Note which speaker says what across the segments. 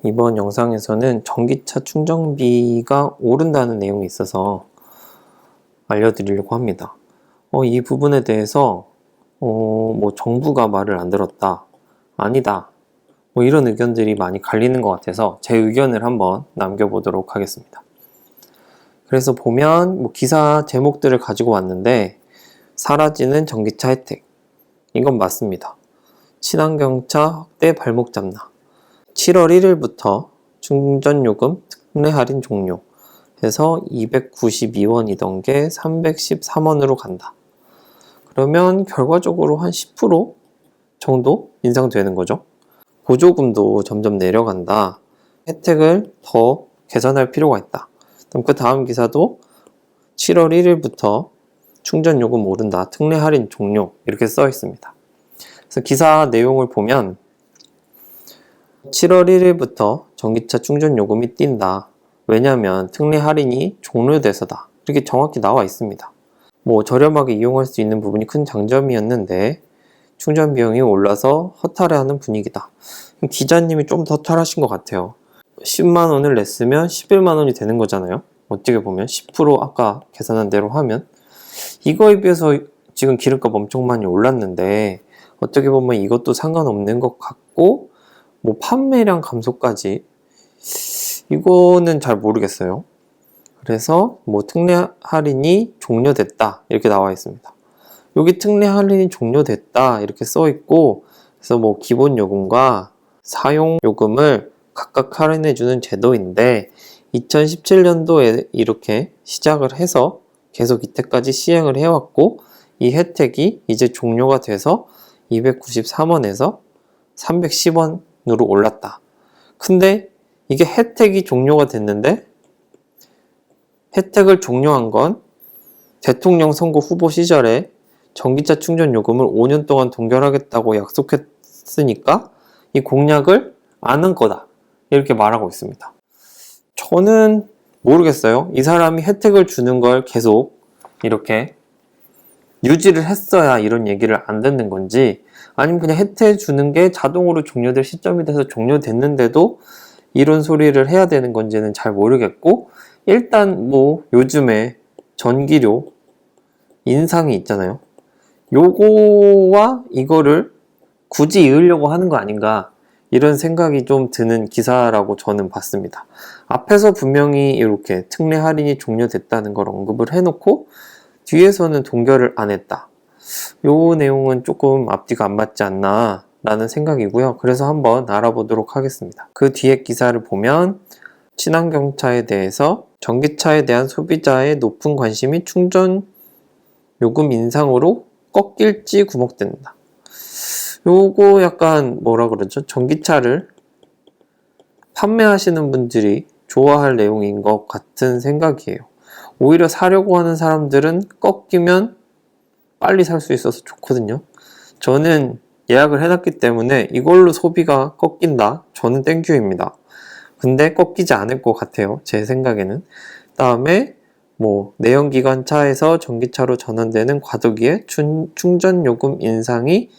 Speaker 1: 이번 영상에서는 전기차 충전비가 오른다는 내용이 있어서 알려드리려고 합니다. 이 부분에 대해서 정부가 말을 안 들었다, 아니다, 이런 의견들이 많이 갈리는 것 같아서 제 의견을 한번 남겨보도록 하겠습니다. 그래서 보면 기사 제목들을 가지고 왔는데, 사라지는 전기차 혜택, 이건 맞습니다. 친환경차 확대 발목 잡나, 7월 1일부터 충전요금 특례 할인 종료 해서 292원이던 게 313원으로 간다. 그러면 결과적으로 한 10% 정도 인상되는 거죠. 보조금도 점점 내려간다. 혜택을 더 개선할 필요가 있다. 그럼 그 다음 기사도 7월 1일부터 충전요금 오른다. 특례 할인 종료 이렇게 써 있습니다. 그래서 기사 내용을 보면 7월 1일부터 전기차 충전요금이 뛴다. 왜냐하면 특례 할인이 종료돼서다. 이렇게 정확히 나와 있습니다. 저렴하게 이용할 수 있는 부분이 큰 장점이었는데 충전 비용이 올라서 허탈해하는 분위기다. 기자님이 좀 더 허탈하신 것 같아요. 10만원을 냈으면 11만원이 되는 거잖아요. 어떻게 보면 10% 아까 계산한 대로 하면 이거에 비해서 지금 기름값 엄청 많이 올랐는데 어떻게 보면 이것도 상관없는 것 같고 판매량 감소까지 이거는 잘 모르겠어요. 그래서 특례 할인이 종료됐다 이렇게 나와 있습니다. 여기 특례 할인이 종료됐다 이렇게 써 있고, 그래서 기본 요금과 사용 요금을 각각 할인해 주는 제도인데 2017년도에 이렇게 시작을 해서 계속 이때까지 시행을 해왔고, 이 혜택이 이제 종료가 돼서 293원에서 310원으로 올랐다. 근데 이게 혜택이 종료가 됐는데 혜택을 종료한 건 대통령 선거 후보 시절에 전기차 충전 요금을 5년 동안 동결하겠다고 약속했으니까 이 공약을 안 한 거다 이렇게 말하고 있습니다. 저는 모르겠어요. 이 사람이 혜택을 주는 걸 계속 이렇게 유지를 했어야 이런 얘기를 안 듣는 건지, 아니면 그냥 혜택 주는 게 자동으로 종료될 시점이 돼서 종료됐는데도 이런 소리를 해야 되는 건지는 잘 모르겠고, 일단 요즘에 전기료 인상이 있잖아요. 요거와 이거를 굳이 이으려고 하는 거 아닌가, 이런 생각이 좀 드는 기사라고 저는 봤습니다. 앞에서 분명히 이렇게 특례 할인이 종료됐다는 걸 언급을 해놓고 뒤에서는 동결을 안 했다. 요 내용은 조금 앞뒤가 안 맞지 않나 라는 생각이고요. 그래서 한번 알아보도록 하겠습니다. 그 뒤에 기사를 보면 친환경차에 대해서 전기차에 대한 소비자의 높은 관심이 충전 요금 인상으로 꺾일지 구목된다. 요거 약간 전기차를 판매하시는 분들이 좋아할 내용인 것 같은 생각이에요. 오히려 사려고 하는 사람들은 꺾이면 빨리 살 수 있어서 좋거든요. 저는 예약을 해놨기 때문에 이걸로 소비가 꺾인다? 저는 땡큐입니다. 근데 꺾이지 않을 것 같아요. 제 생각에는. 다음에 내연기관 차에서 전기차로 전환되는 과도기의 충전요금 인상이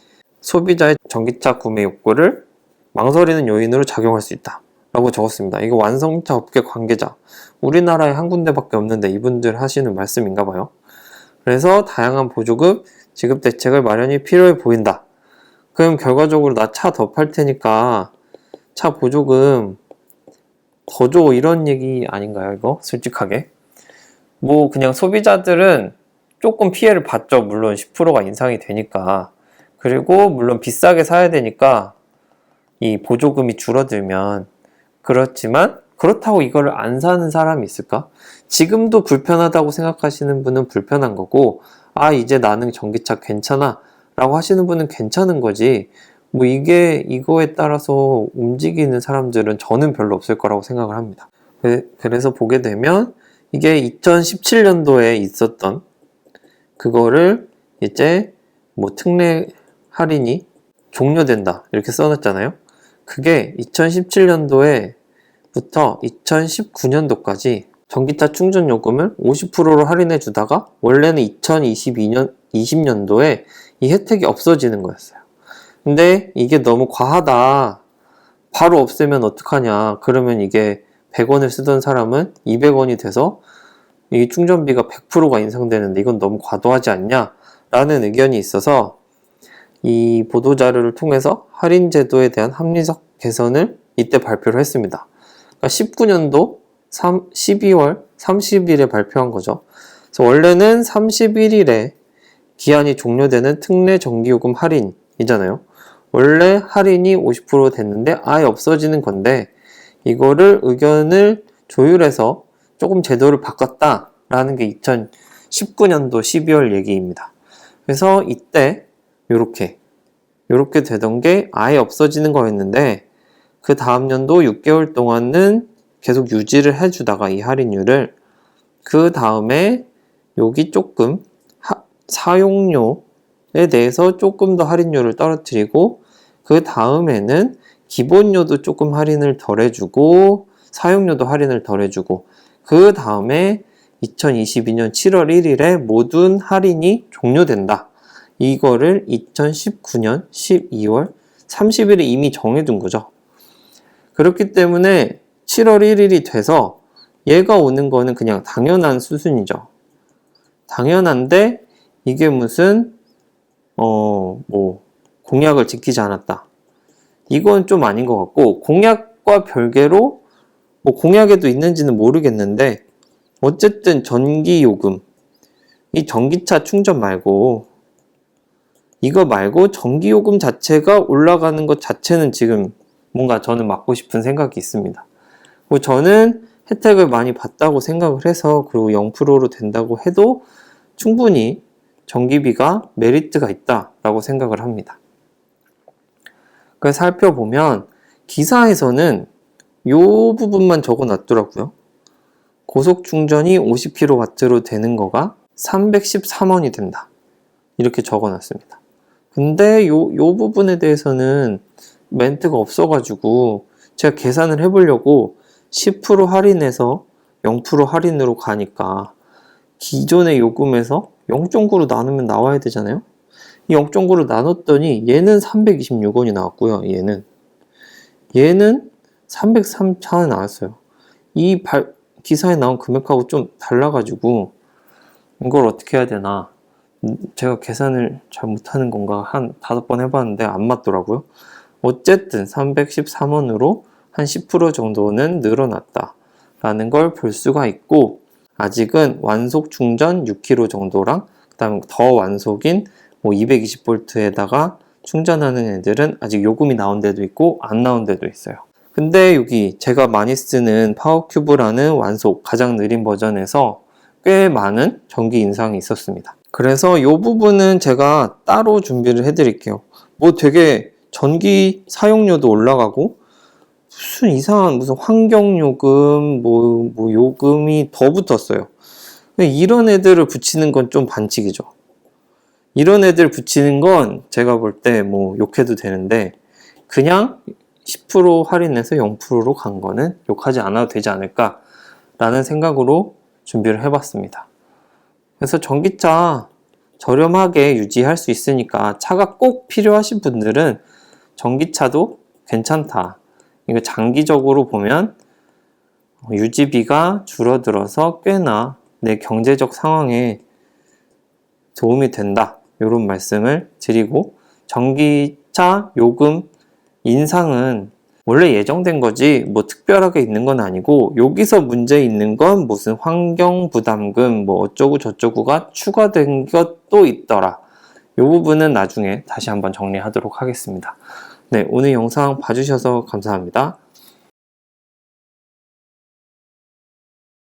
Speaker 1: 소비자의 전기차 구매 욕구를 망설이는 요인으로 작용할 수 있다 라고 적었습니다. 이거 완성차 업계 관계자, 우리나라에 한 군데밖에 없는데 이분들 하시는 말씀인가 봐요. 그래서 다양한 보조금 지급 대책을 마련이 필요해 보인다. 그럼 결과적으로 나 차 더 팔 테니까 차 보조금 더 줘, 이런 얘기 아닌가요? 이거 솔직하게 그냥 소비자들은 조금 피해를 봤죠. 물론 10%가 인상이 되니까. 그리고 물론 비싸게 사야 되니까 이 보조금이 줄어들면. 그렇지만 그렇다고 이거를 안 사는 사람이 있을까? 지금도 불편하다고 생각하시는 분은 불편한 거고, 이제 나는 전기차 괜찮아 라고 하시는 분은 괜찮은 거지, 이거에 따라서 움직이는 사람들은 저는 별로 없을 거라고 생각을 합니다. 그래서 보게 되면 이게 2017년도에 있었던 그거를 이제 특례 할인이 종료된다 이렇게 써놨잖아요. 그게 2017년도에부터 2019년도까지 전기차 충전 요금을 50%로 할인해 주다가 원래는 2020년도에 이 혜택이 없어지는 거였어요. 근데 이게 너무 과하다, 바로 없애면 어떡하냐. 그러면 이게 100원을 쓰던 사람은 200원이 돼서 이 충전비가 100%가 인상되는데 이건 너무 과도하지 않냐? 라는 의견이 있어서 이 보도자료를 통해서 할인 제도에 대한 합리적 개선을 이때 발표를 했습니다. 그러니까 19년도 12월 30일에 발표한 거죠. 그래서 원래는 31일에 기한이 종료되는 특례 전기요금 할인이잖아요. 원래 할인이 50% 됐는데 아예 없어지는 건데 이거를 의견을 조율해서 조금 제도를 바꿨다라는 게 2019년도 12월 얘기입니다. 그래서 이때 요렇게 되던 게 아예 없어지는 거였는데 그 다음 연도 6개월 동안은 계속 유지를 해주다가 이 할인율을 그 다음에 여기 조금 사용료에 대해서 조금 더 할인율을 떨어뜨리고 그 다음에는 기본료도 조금 할인을 덜 해주고 사용료도 할인을 덜 해주고 그 다음에 2022년 7월 1일에 모든 할인이 종료된다. 이거를 2019년 12월 30일에 이미 정해둔 거죠. 그렇기 때문에 7월 1일이 돼서 얘가 오는 거는 그냥 당연한 수순이죠. 당연한데 이게 무슨 공약을 지키지 않았다. 이건 좀 아닌 것 같고 공약과 별개로 공약에도 있는지는 모르겠는데 어쨌든 전기요금 이 전기차 충전 말고 이거 말고 전기요금 자체가 올라가는 것 자체는 지금 뭔가 저는 막고 싶은 생각이 있습니다. 저는 혜택을 많이 받다고 생각을 해서 그리고 0%로 된다고 해도 충분히 전기비가 메리트가 있다라고 생각을 합니다. 그래서 살펴보면 기사에서는 이 부분만 적어놨더라고요. 고속 충전이 50kW로 되는 거가 313원이 된다. 이렇게 적어놨습니다. 근데 요 부분에 대해서는 멘트가 없어가지고 제가 계산을 해보려고 10% 할인해서 0% 할인으로 가니까 기존의 요금에서 0.9로 나누면 나와야 되잖아요. 이 0.9로 나눴더니 얘는 326원이 나왔고요. 얘는 303원 나왔어요. 이 기사에 나온 금액하고 좀 달라가지고 이걸 어떻게 해야 되나, 제가 계산을 잘 못하는 건가 한 5번 해봤는데 안 맞더라고요. 어쨌든 313원으로 한 10% 정도는 늘어났다 라는 걸 볼 수가 있고, 아직은 완속 충전 6km 정도랑 그 다음에 더 완속인 220V에다가 충전하는 애들은 아직 요금이 나온 데도 있고 안 나온 데도 있어요. 근데 여기 제가 많이 쓰는 파워큐브라는 완속 가장 느린 버전에서 꽤 많은 전기 인상이 있었습니다. 그래서 이 부분은 제가 따로 준비를 해드릴게요. 되게 전기 사용료도 올라가고 무슨 이상한 환경요금 요금이 더 붙었어요. 이런 애들을 붙이는 건 좀 반칙이죠. 이런 애들 붙이는 건 제가 볼 때 욕해도 되는데 그냥 10% 할인해서 0%로 간 거는 욕하지 않아도 되지 않을까 라는 생각으로 준비를 해봤습니다. 그래서 전기차 저렴하게 유지할 수 있으니까 차가 꼭 필요하신 분들은 전기차도 괜찮다. 이거 장기적으로 보면 유지비가 줄어들어서 꽤나 내 경제적 상황에 도움이 된다. 이런 말씀을 드리고, 전기차 요금 인상은 원래 예정된 거지 특별하게 있는 건 아니고, 여기서 문제 있는 건 무슨 환경부담금 어쩌고 저쩌고가 추가된 것도 있더라. 이 부분은 나중에 다시 한번 정리하도록 하겠습니다. 네, 오늘 영상 봐주셔서 감사합니다.